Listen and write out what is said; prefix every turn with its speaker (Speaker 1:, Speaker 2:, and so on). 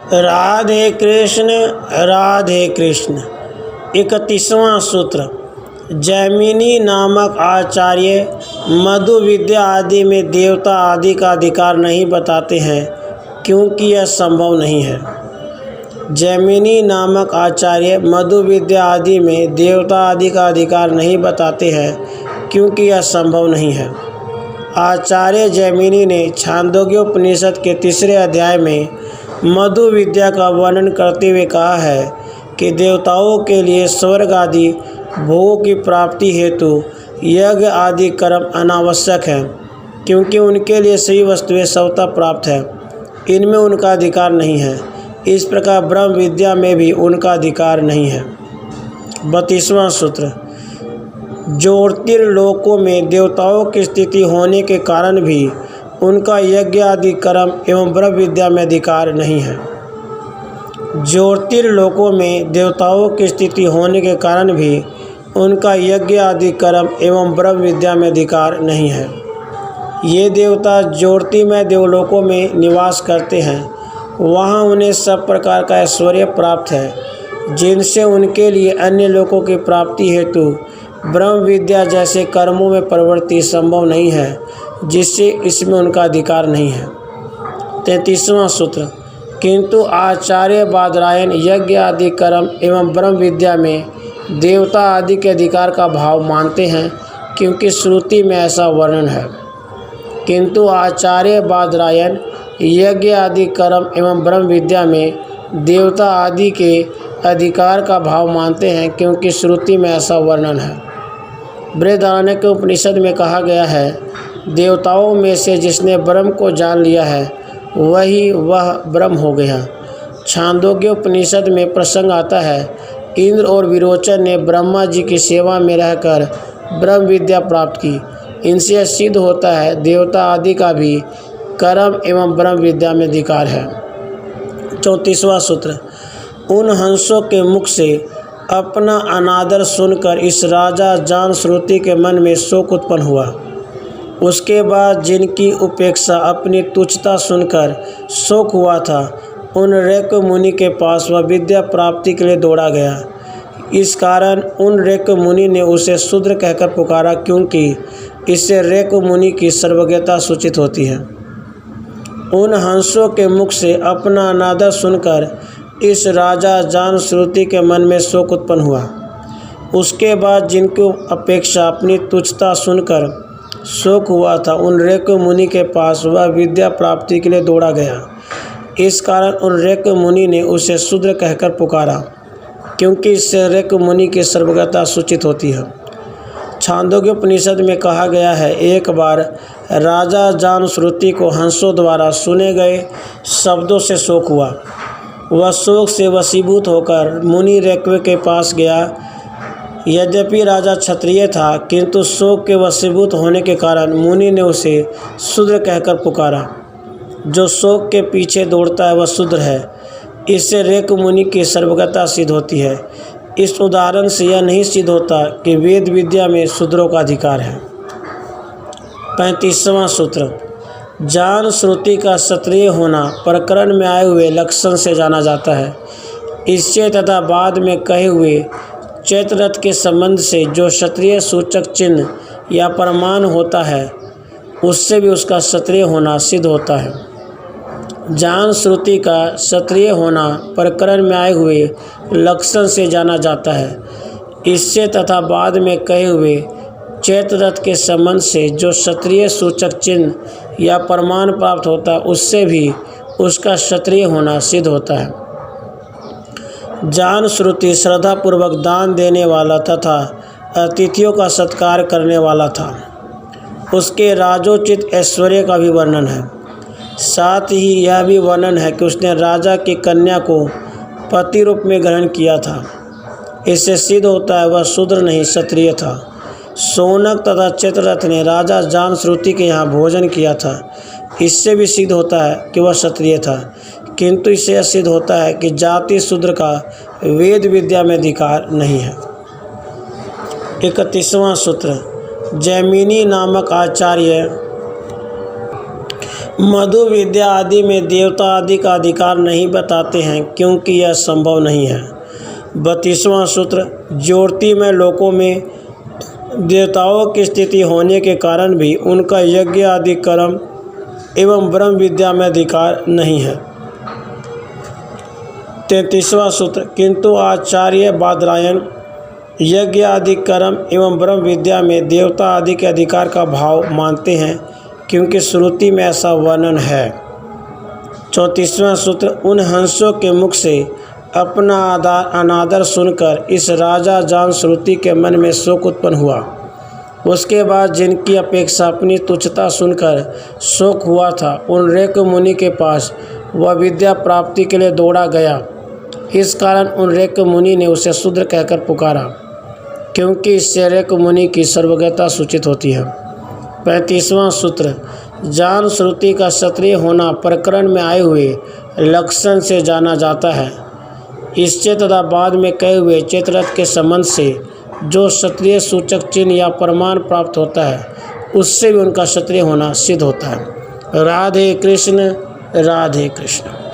Speaker 1: राधे कृष्ण राधे कृष्ण। 31वां सूत्र। जैमिनी नामक आचार्य मधु विद्या आदि में देवता आदि का अधिकार नहीं बताते हैं, क्योंकि यह संभव नहीं है। जैमिनी नामक आचार्य मधु विद्या आदि में देवता आदि का अधिकार नहीं बताते हैं, क्योंकि यह संभव नहीं है। आचार्य जैमिनी ने छांदोग्योपनिषद के 3 अध्याय में मधु विद्या का वर्णन करते हुए कहा है कि देवताओं के लिए स्वर्ग आदि भोगों की प्राप्ति हेतु यज्ञ आदि कर्म अनावश्यक है, क्योंकि उनके लिए सभी वस्तुएं स्वतः प्राप्त है, इनमें उनका अधिकार नहीं है। इस प्रकार ब्रह्म विद्या में भी उनका अधिकार नहीं है। 32वां सूत्र। ज्योतिर्लोकों में देवताओं की स्थिति होने के कारण भी उनका यज्ञ आदि कर्म एवं ब्रह्म विद्या में अधिकार नहीं है। ज्योतिर्लोकों में देवताओं की स्थिति होने के कारण भी उनका यज्ञ आदि कर्म एवं ब्रह्म विद्या में अधिकार नहीं है। ये देवता ज्योतिर्मय देवलोकों में निवास करते हैं, वहाँ उन्हें सब प्रकार का ऐश्वर्य प्राप्त है, जिनसे उनके लिए अन्य लोकों की प्राप्ति हेतु ब्रह्म विद्या जैसे कर्मों में प्रवृत्ति संभव नहीं है, जिससे इसमें उनका अधिकार नहीं है। 33वां सूत्र। किंतु आचार्य बादरायण यज्ञ आदि कर्म एवं ब्रह्म विद्या में देवता आदि के अधिकार का भाव मानते हैं, क्योंकि श्रुति में ऐसा वर्णन है। किंतु आचार्य बादरायण यज्ञ आदि कर्म एवं ब्रह्म विद्या में देवता आदि के अधिकार का भाव मानते हैं, क्योंकि श्रुति में ऐसा वर्णन है। बृहदारण्यक उपनिषद में कहा गया है, देवताओं में से जिसने ब्रह्म को जान लिया है वह ब्रह्म हो गया। छांदोग्य उपनिषद में प्रसंग आता है, इंद्र और विरोचन ने ब्रह्मा जी की सेवा में रहकर ब्रह्म विद्या प्राप्त की। इनसे सिद्ध होता है देवता आदि का भी कर्म एवं ब्रह्म विद्या में अधिकार है। 34वां सूत्र। उन हंसों के मुख से अपना अनादर सुनकर इस राजा जानश्रुति के मन में शोक उत्पन्न हुआ। उसके बाद जिनकी उपेक्षा अपनी तुच्छता सुनकर शोक हुआ था, उन ऋक मुनि के पास वह विद्या प्राप्ति के लिए दौड़ा गया। इस कारण उन ऋक मुनि ने उसे शूद्र कहकर पुकारा, क्योंकि इससे ऋक मुनि की सर्वज्ञता सूचित होती है। उन हंसों के मुख से अपना अनादर सुनकर इस राजा जानश्रुति के मन में शोक उत्पन्न हुआ। उसके बाद जिनकी अपेक्षा अपनी तुच्छता सुनकर शोक हुआ था, उन ऋक मुनि के पास वह विद्या प्राप्ति के लिए दौड़ा गया। इस कारण उन ऋक मुनि ने उसे शूद्र कहकर पुकारा, क्योंकि इससे ऋक मुनि की सर्वज्ञता सूचित होती है। छांदोग्य उपनिषद में कहा गया है, एक बार राजा जानश्रुति को हंसों द्वारा सुने गए शब्दों से शोक हुआ। वह शोक से वशीभूत होकर मुनि ऋक्वे के पास गया। यद्यपि राजा क्षत्रिय था, किंतु शोक के वशीभूत होने के कारण मुनि ने उसे शूद्र कहकर पुकारा। जो शोक के पीछे दौड़ता है वह शूद्र है। इससे ऋक मुनि की सर्वज्ञता सिद्ध होती है। इस उदाहरण से यह नहीं सिद्ध होता कि वेद विद्या में शूद्रों का अधिकार है। 35वां सूत्र। जानश्रुति का क्षत्रिय होना प्रकरण में आए हुए लक्षण से जाना जाता है। इससे तथा बाद में कहे हुए चैत्ररथ के संबंध से जो क्षत्रिय सूचक चिन्ह या प्रमाण होता है, उससे भी उसका क्षत्रिय होना सिद्ध होता है। जानश्रुति का क्षत्रिय होना प्रकरण में आए हुए लक्षण से जाना जाता है। इससे तथा बाद में कहे हुए चैत्ररथ के संबंध से जो क्षत्रिय सूचक चिन्ह या प्रमाण प्राप्त होता है, उससे भी उसका क्षत्रिय होना सिद्ध होता है। जानश्रुति श्रद्धापूर्वक दान देने वाला तथा अतिथियों का सत्कार करने वाला था। उसके राजोचित ऐश्वर्य का भी वर्णन है। साथ ही यह भी वर्णन है कि उसने राजा की कन्या को पति रूप में ग्रहण किया था। इससे सिद्ध होता है वह शूद्र नहीं क्षत्रिय था। शौनक तथा चैत्ररथ ने राजा जानश्रुति के यहाँ भोजन किया था। इससे भी सिद्ध होता है कि वह क्षत्रिय था, किंतु इससे यह सिद्ध होता है कि जाति शूद्र का वेद विद्या में अधिकार नहीं है। 31वां सूत्र। जैमिनी नामक आचार्य मधु विद्या आदि में देवता आदि का अधिकार नहीं बताते हैं, क्योंकि यह संभव नहीं है। 32वां सूत्र, ज्योतिर्मय लोकों में देवताओं की स्थिति होने के कारण भी उनका यज्ञ आदि कर्म एवं ब्रह्म विद्या में अधिकार नहीं है। 33वां सूत्र, किंतु आचार्य बादरायण यज्ञ आदि कर्म एवं ब्रह्म विद्या में देवता आदि के अधिकार का भाव मानते हैं, क्योंकि श्रुति में ऐसा वर्णन है। 34वां सूत्र, उन हंसों के मुख से अपना अनादर सुनकर इस राजा जान श्रुति के मन में शोक उत्पन्न हुआ। उसके बाद जिनकी अपेक्षा अपनी तुच्छता सुनकर शोक हुआ था, उन रेक मुनि के पास वह विद्या प्राप्ति के लिए दौड़ा गया। इस कारण उन रेक मुनि ने उसे शूद्र कहकर पुकारा, क्योंकि इससे रेक मुनि की सर्वज्ञता सूचित होती है। 35वां सूत्र, जान श्रुति का क्षत्रिय होना प्रकरण में आए हुए लक्षण से जाना जाता है। इससे तथा बाद में कहे हुए चेतरथ के संबंध से जो क्षत्रिय सूचक चिन्ह या प्रमाण प्राप्त होता है, उससे भी उनका क्षत्रिय होना सिद्ध होता है। राधे कृष्ण, राधे कृष्ण।